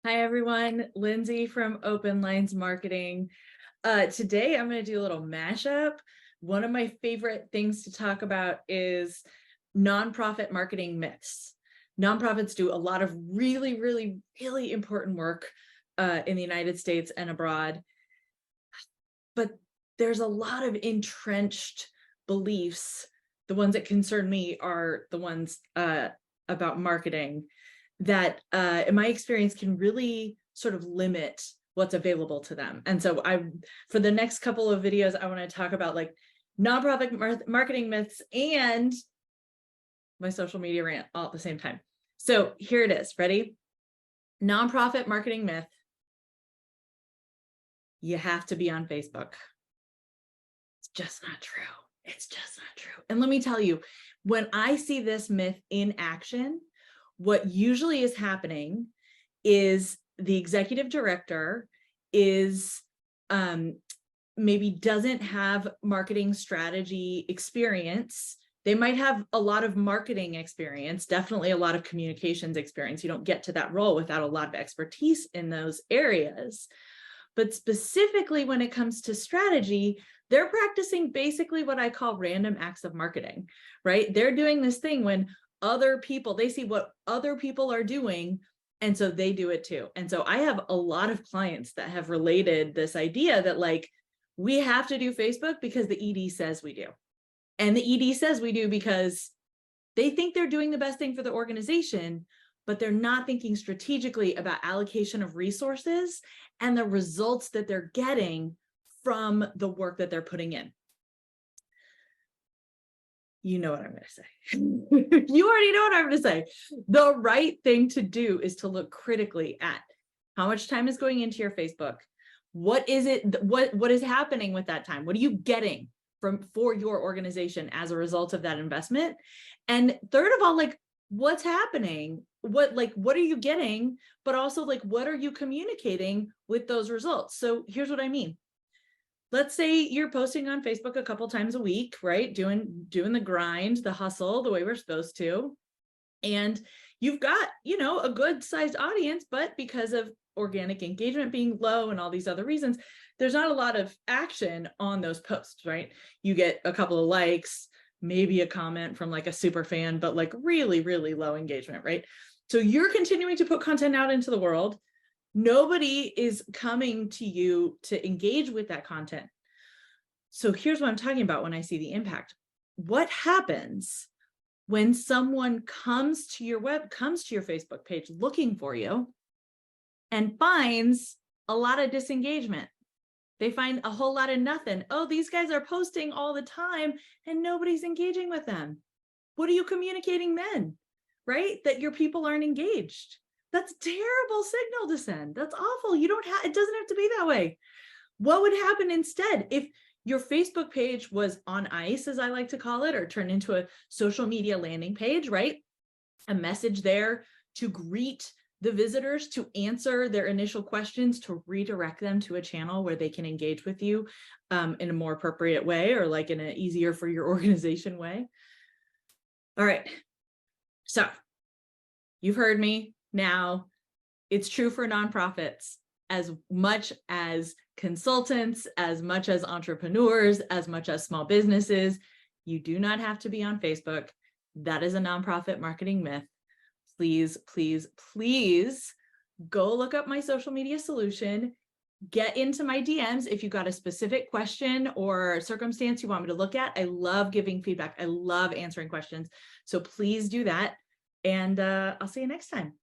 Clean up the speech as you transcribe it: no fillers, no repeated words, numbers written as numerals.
Hi, everyone. Lindsay from Open Lines Marketing. Today, I'm going to do a little mashup. One of my favorite things to talk about is nonprofit marketing myths. Nonprofits do a lot of really important work in the United States and abroad, but there's a lot of entrenched beliefs. The ones that concern me are the ones about marketing that in my experience can really sort of limit what's available to them. And so for the next couple of videos, I want to talk about like nonprofit marketing myths and my social media rant all at the same time. So here it is. Ready? Nonprofit marketing myth. You have to be on Facebook. It's just not true. It's just not true. And let me tell you, when I see this myth in action, what usually is happening is the executive director is maybe doesn't have marketing strategy experience. They might have a lot of marketing experience, definitely a lot of communications experience. You don't get to that role without a lot of expertise in those areas. But specifically when it comes to strategy, they're practicing basically what I call random acts of marketing, right? They're doing this thing when other people, they see what other people are doing, and so they do it too. And so I have a lot of clients that have related this idea that like, we have to do Facebook because the ED says we do. And the ED says we do because they think they're doing the best thing for the organization, but they're not thinking strategically about allocation of resources and the results that they're getting from the work that they're putting in. You know what I'm going to say. You already know what I'm going to say. The right thing to do is to look critically at how much time is going into your Facebook. What is it? What is happening with that time? What are you getting for your organization as a result of that investment? And third of all, like, what's happening? What are you getting? But also, like, what are you communicating with those results? So here's what I mean. Let's say you're posting on Facebook a couple times a week, right? Doing the grind, the hustle, the way we're supposed to. And you've got, a good sized audience, but because of organic engagement being low and all these other reasons, there's not a lot of action on those posts, right? You get a couple of likes, maybe a comment from like a super fan, but like really low engagement, right? So you're continuing to put content out into the world. Nobody is coming to you to engage with that content. So here's what I'm talking about when I see the impact. What happens when someone comes to your Facebook page looking for you and finds a lot of disengagement? They find a whole lot of nothing. Oh, these guys are posting all the time and nobody's engaging with them. What are you communicating then, right? That your people aren't engaged. That's a terrible signal to send. That's awful. It doesn't have to be that way. What would happen instead if your Facebook page was on ice, as I like to call it, or turned into a social media landing page, right? A message there to greet the visitors, to answer their initial questions, to redirect them to a channel where they can engage with you in a more appropriate way, or like in an easier for your organization way. All right. So you've heard me. Now, it's true for nonprofits as much as consultants, as much as entrepreneurs, as much as small businesses. You do not have to be on Facebook. That is a nonprofit marketing myth. Please go look up my social media solution. Get into my DMs if you've got a specific question or circumstance you want me to look at. I love giving feedback. I love answering questions. So please do that. And I'll see you next time.